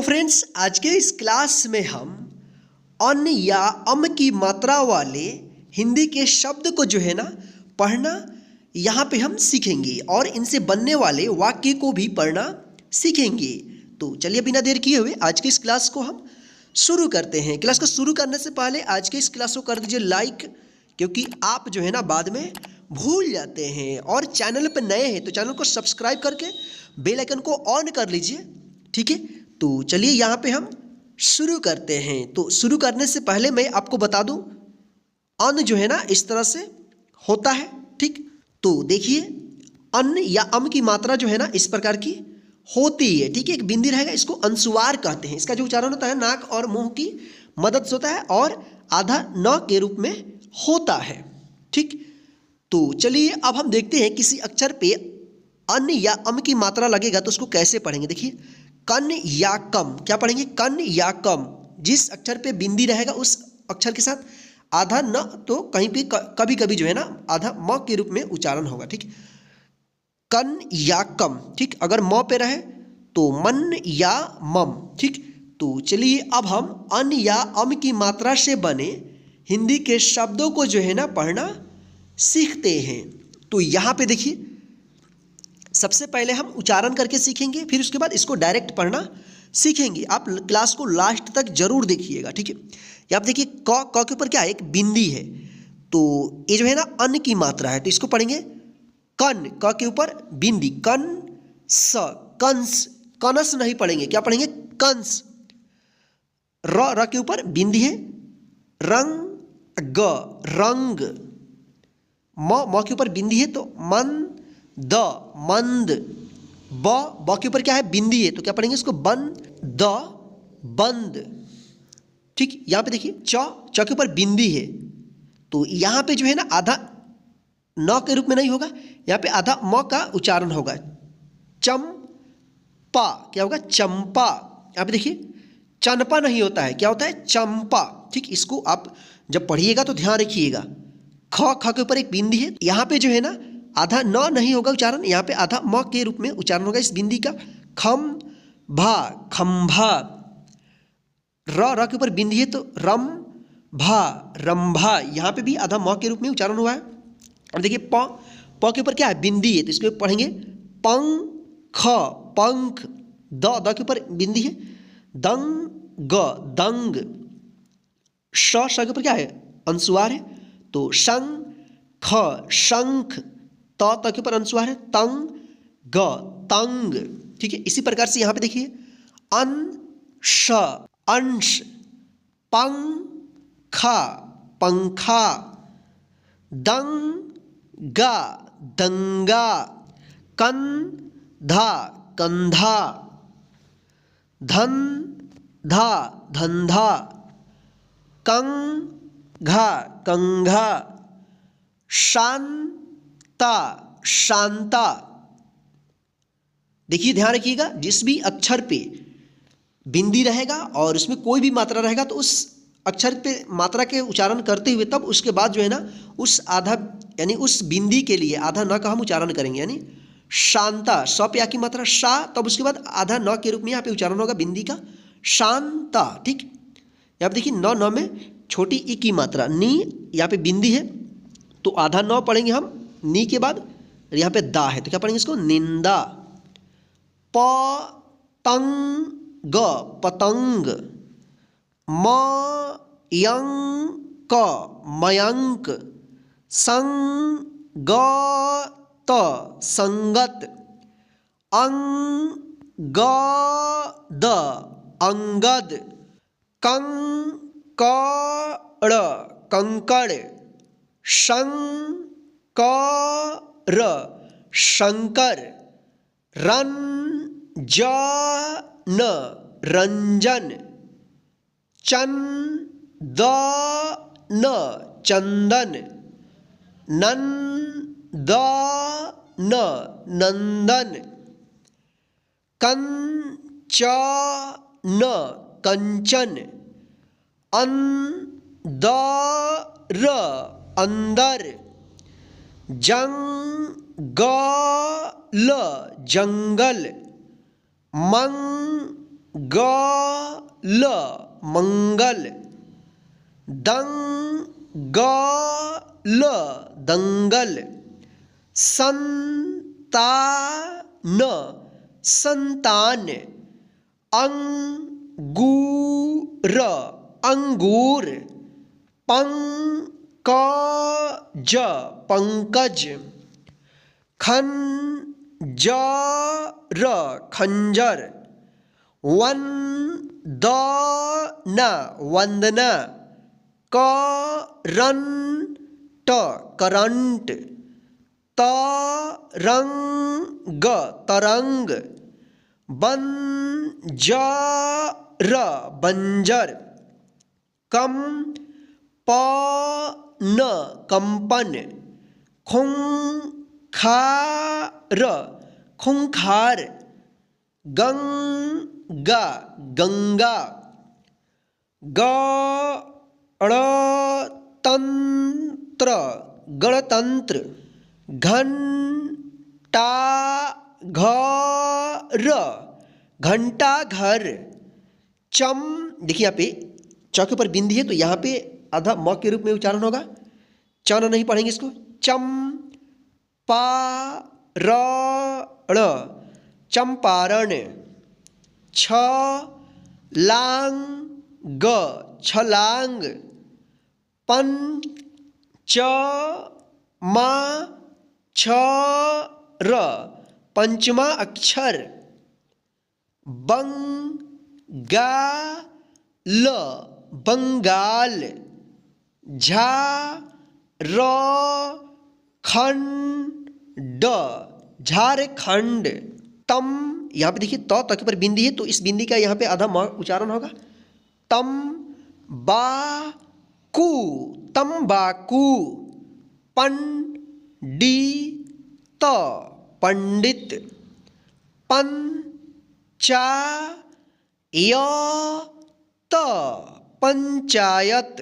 तो फ्रेंड्स, आज के इस क्लास में हम अन या अम की मात्रा वाले हिंदी के शब्द को जो है ना पढ़ना यहाँ पे हम सीखेंगे और इनसे बनने वाले वाक्य को भी पढ़ना सीखेंगे। तो चलिए बिना देर किए हुए आज की इस क्लास को हम शुरू करते हैं। क्लास को शुरू करने से पहले आज के इस क्लास को कर दीजिए लाइक, क्योंकि आप जो है ना बाद में भूल जाते हैं। और चैनल पर नए हैं तो चैनल को सब्सक्राइब करके बेल आइकन को ऑन कर लीजिए, ठीक है। तो चलिए यहाँ पे हम शुरू करते हैं। तो शुरू करने से पहले मैं आपको बता दूं, अन जो है ना इस तरह से होता है, ठीक। तो देखिए, अन या अम की मात्रा जो है ना इस प्रकार की होती है, ठीक है। एक बिंदी रहेगा, इसको अनुस्वार कहते हैं। इसका जो उच्चारण होता है नाक और मुंह की मदद से होता है और आधा न के रूप में होता है, ठीक। तो चलिए अब हम देखते हैं किसी अक्षर पे अन या अम की मात्रा लगेगा तो उसको कैसे पढ़ेंगे। देखिए, कन या कम, क्या पढ़ेंगे? कन या कम। जिस अक्षर पे बिंदी रहेगा उस अक्षर के साथ आधा न तो कहीं पे कभी कभी जो है ना आधा म के रूप में उच्चारण होगा, ठीक। कन या कम, ठीक। अगर म पे रहे तो मन या मम, ठीक। तो चलिए अब हम अन या अम की मात्रा से बने हिंदी के शब्दों को जो है ना पढ़ना सीखते हैं। तो यहाँ पे देखिए, सबसे पहले हम उच्चारण करके सीखेंगे, फिर उसके बाद इसको डायरेक्ट पढ़ना सीखेंगे। आप क्लास को लास्ट तक जरूर देखिएगा, ठीक है। ये आप देखिए, क के ऊपर क्या है? एक बिंदी है। तो ये जो है ना अन की मात्रा है, तो इसको पढ़ेंगे कन, क के ऊपर बिंदी, कन स, कंस। कनस नहीं पढ़ेंगे, क्या पढ़ेंगे? कंस। र के ऊपर बिंदी है, रंग ग, रंग। म के ऊपर बिंदी है तो मन द, मंद। ब के ऊपर क्या है? बिंदी है, तो क्या पढ़ेंगे इसको? बन द, बंद, ठीक। यहाँ पे देखिए, च के ऊपर बिंदी है, तो यहाँ पे जो है ना आधा न के रूप में नहीं होगा, यहाँ पे आधा म का उच्चारण होगा। चंपा, क्या होगा? चंपा। यहाँ पे देखिए, चंपा नहीं होता है, क्या होता है? चंपा, ठीक। इसको आप जब पढ़िएगा तो ध्यान रखिएगा। ख के ऊपर एक बिंदी है, यहाँ पे जो है ना आधा न नहीं होगा उच्चारण, यहाँ पे आधा म के रूप में उच्चारण होगा इस बिंदी का। खम भा, खंभा। र के ऊपर बिंदी है तो रम भा, रंभा। यहाँ पे भी आधा म के रूप में उच्चारण हुआ है। और देखिए, प के ऊपर क्या है? बिंदी है, तो इसको पढ़ेंगे पंख, पंख। द के ऊपर बिंदी है, दंग ग, दंग। श के ऊपर क्या है? अनुस्वार है, तो शंख, शंख। त के ऊपर अनुस्वार है, तंग ग, तंग, ठीक है। इसी प्रकार से यहाँ पे देखिए, अंश, अंश। पंखा, पंखा। दंगा, दंगा। कंधा, कंधा। धंधा, धंधा। कंघा, कंघा। शांता, शांता। देखिए, ध्यान रखिएगा, जिस भी अक्षर पे बिंदी रहेगा और उसमें कोई भी मात्रा रहेगा तो उस अक्षर पे मात्रा के उच्चारण करते हुए तब उसके बाद जो है ना उस आधा यानी उस बिंदी के लिए आधा न का हम उच्चारण करेंगे। यानी शांता, स पे आ की मात्रा शा, तब उसके बाद आधा न के रूप में यहाँ पे उच्चारण होगा बिंदी का, शांता, ठीक। यहाँ पे देखिए, न में छोटी ई की मात्रा, नी, यहाँ पे बिंदी है तो आधा न पढ़ेंगे हम नी के बाद, यहाँ पे दा है तो क्या पढ़ेंगे इसको? निंदा। पतंग, पतंग। मयंक, मयंक। संगत, संगत। अंगद, अंगद। कंकड़, कंकड़। शंकर, शंकर। रंजन, रंजन। चंदन, चंदन। नंदन, नंदन। कंचन, कंचन। अंदर, अंदर। जंगल, जंगल। मंगल, गल मंगल, दंगल दंगल, संतान संतान, अंगूर अंगूर, पंकज पंकज, खंजर खंजर, वंदना वंदना, करंट करंट, तरंग तरंग, बंजर बंजर, कंपन कंपन, खूंखार खूंखार, गंगा गंगा, गणतंत्र गणतंत्र, घंटाघर घंटाघर, चम, देखिए यहाँ पे च के ऊपर बिंदी है तो यहाँ पे आधा म के रूप में उच्चारण होगा, चन नहीं पढ़ेंगे इसको, चम पारण चंपारण, छलांग छलांग, पंचमाक्षर पंचमा अक्षर, बंगाल बंगाल, झारखंड झारखंड, तम, यहाँ पे देखिए त के ऊपर बिंदी है तो इस बिंदी का यहाँ पे आधा म उच्चारण होगा, तंबाकू तंबाकू, पंडित पंडित, पंचायत पंचायत,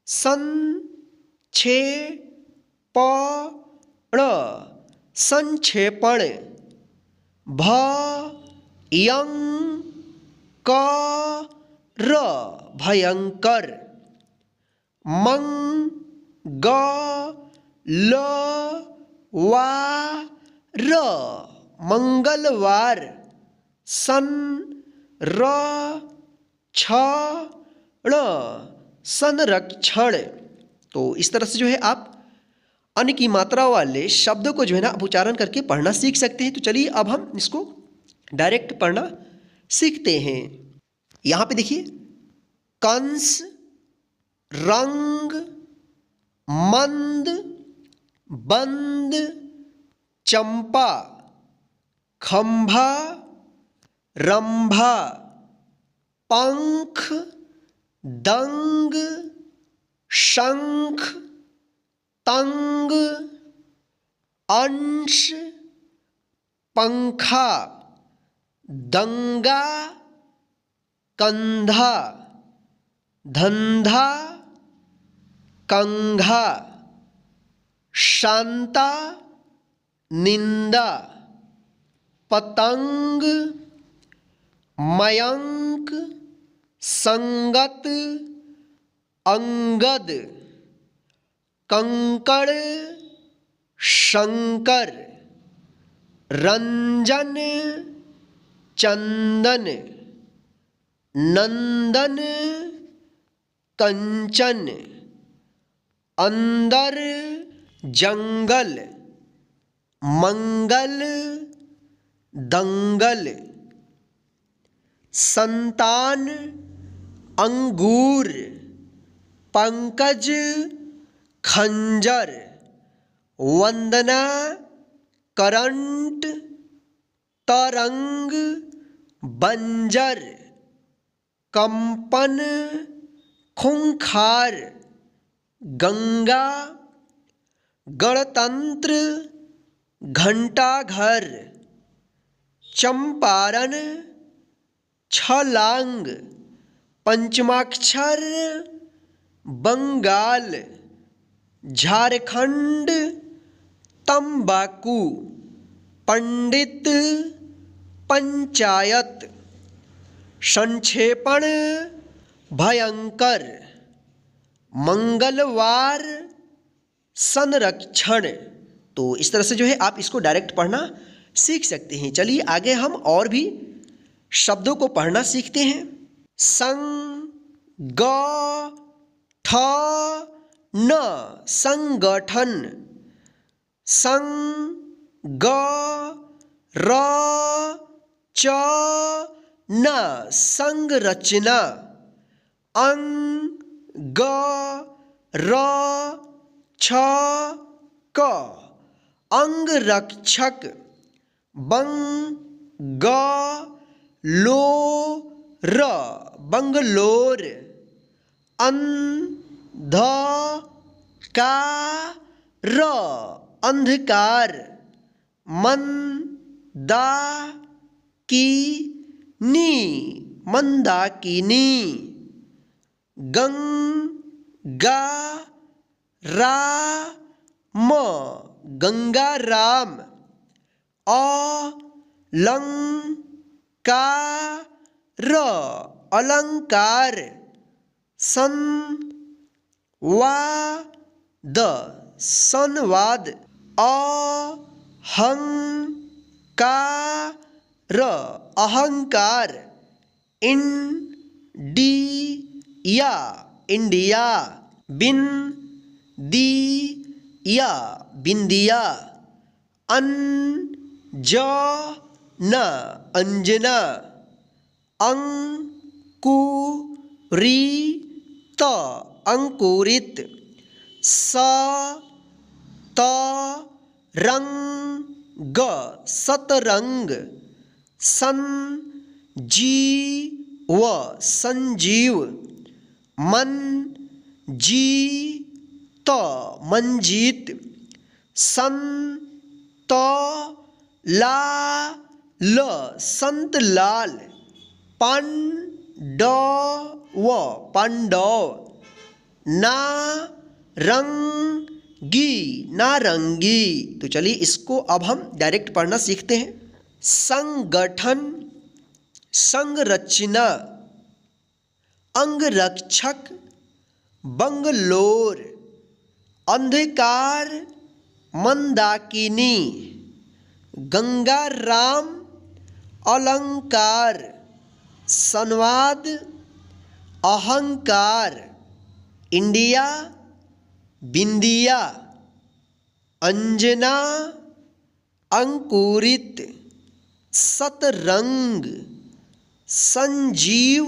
संक्षेपण संक्षेपण, भयंकर भयंकर, मंगलवार मंगलवार, संरक्षण संरक्षण। तो इस तरह से जो है आप अन्य की मात्रा वाले शब्दों को जो है ना आप उच्चारण करके पढ़ना सीख सकते हैं। तो चलिए अब हम इसको डायरेक्ट पढ़ना सीखते हैं। यहाँ पे देखिए, कंस, रंग, मंद, बंद, चंपा, खंभा, रंभा, पंख, दंग, शंख, तंग, अंश, पंखा, दंगा, कंधा, धंधा, कंघा, शांता, निंदा, पतंग, मयंक, संगत, अंगद, कंकड़, शंकर, रंजन, चंदन, नंदन, कंचन, अंदर, जंगल, मंगल, दंगल, संतान, अंगूर, पंकज, खंजर, वंदना, करंट, तरंग, बंजर, कंपन, खूंखार, गंगा, गणतंत्र, घंटाघर, चंपारण, छलांग, पंचमाक्षर, बंगाल, झारखंड, तंबाकू, पंडित, पंचायत, संक्षेपण भयंकर, मंगलवार संरक्षण। तो इस तरह से जो है आप इसको डायरेक्ट पढ़ना सीख सकते हैं। चलिए आगे हम और भी शब्दों को पढ़ना सीखते हैं। संगठन, संगठन। संरचना, संरचना। अंगरक्षक, अंगरक्षक। बंगलोर, बंगलोर। अंधकार, अंधकार। मंदाकिनी, मंदाकिनी। गंगाराम, गंगाराम। अलंकार, अलंकार। संवाद, संवाद। अहंकार, अहंकार। India, India. बिंदिया, बिंदिया। अंजना, अंजना। अंकुरित, अंकुरित। सतरंग, सतरंग। संजीव, संजीव। मंजीत, मंजीत। संतलाल, संतलाल। पांडव, पांडव। नारंगी, नारंगी। तो चलिए इसको अब हम डायरेक्ट पढ़ना सीखते हैं। संगठन, संरचना। अंगरक्षक, बंगलोर। अंधकार, मंदाकिनी। गंगाराम, अलंकार। संवाद, अहंकार। इंडिया, बिंदिया। अंजना, अंकुरित। सतरंग, संजीव,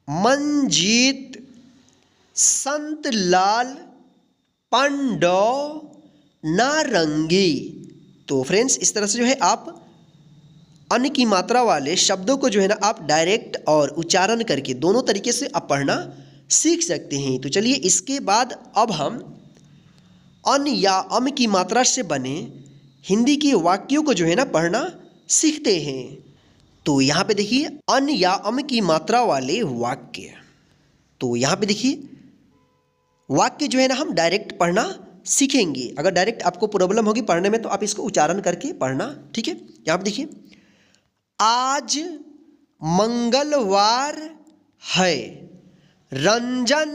मंजीत। संतलाल, पांडव, नारंगी। तो फ्रेंड्स इस तरह से जो है आप अन्य की मात्रा वाले शब्दों को जो है ना आप डायरेक्ट और उच्चारण करके दोनों तरीके से आप पढ़ना सीख सकते हैं। तो चलिए इसके बाद अब हम अन या अम की मात्रा से बने हिंदी के वाक्यों को जो है ना पढ़ना सीखते हैं। तो यहाँ पे देखिए अन या अम की मात्रा वाले वाक्य। तो यहाँ पे देखिए वाक्य जो है ना हम डायरेक्ट पढ़ना सीखेंगे। अगर डायरेक्ट आपको प्रॉब्लम होगी पढ़ने में तो आप इसको उच्चारण करके पढ़ना, ठीक है। यहाँ पे देखिए आज मंगलवार है। रंजन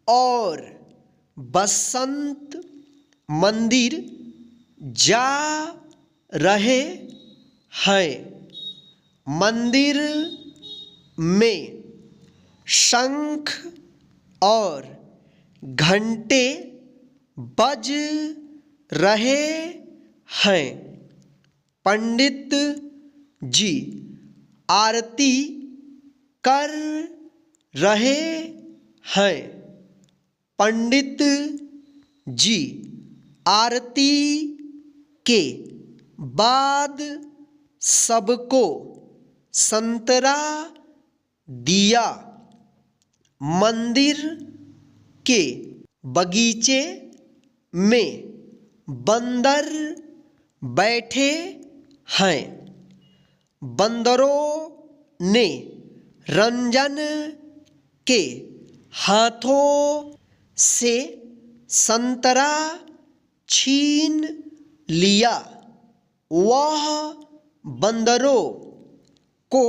और बसंत मंदिर जा रहे हैं। मंदिर में शंख और घंटे बज रहे हैं। पंडित जी आरती कर रहे हैं। पंडित जी आरती के बाद सबको संतरा दिया। मंदिर के बगीचे में बंदर बैठे हैं। बंदरों ने रंजन के हाथों से संतरा छीन लिया। वह बंदरों को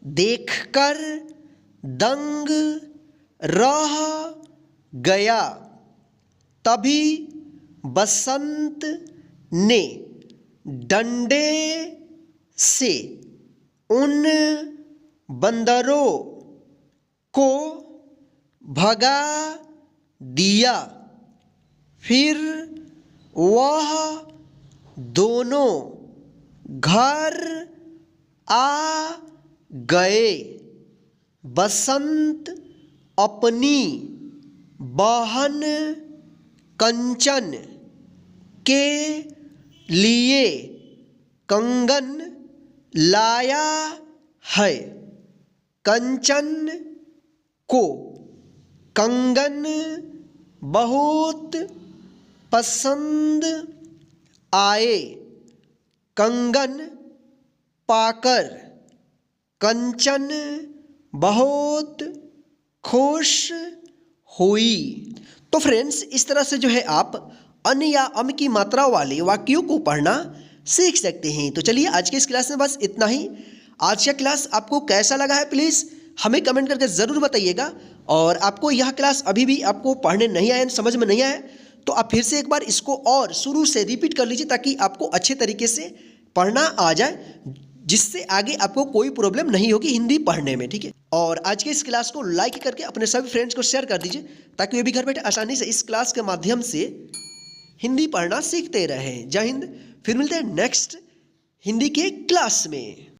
देखकर दंग रह गया। तभी बसंत ने डंडे से उन बंदरों को भगा दिया। फिर वह दोनों घर आ गए। बसंत अपनी बहन कंचन के लिए कंगन लाया है। कंचन को कंगन बहुत पसंद आए। कंगन पाकर कंचन बहुत खुश हुई। तो फ्रेंड्स, इस तरह से जो है आप अन या अम की मात्रा वाले वाक्यों को पढ़ना सीख सकते हैं। तो चलिए, आज के इस क्लास में बस इतना ही। आज का क्लास आपको कैसा लगा है प्लीज़ हमें कमेंट करके ज़रूर बताइएगा। और आपको यह क्लास अभी भी आपको पढ़ने नहीं आया, समझ में नहीं आया, तो आप फिर से एक बार इसको और शुरू से रिपीट कर लीजिए ताकि आपको अच्छे तरीके से पढ़ना आ जाए, जिससे आगे आपको कोई प्रॉब्लम नहीं होगी हिंदी पढ़ने में, ठीक है। और आज के इस क्लास को लाइक करके अपने सभी फ्रेंड्स को शेयर कर दीजिए ताकि वे भी घर बैठे आसानी से इस क्लास के माध्यम से हिंदी पढ़ना सीखते रहें। जय हिंद। फिर मिलते हैं नेक्स्ट हिंदी के क्लास में।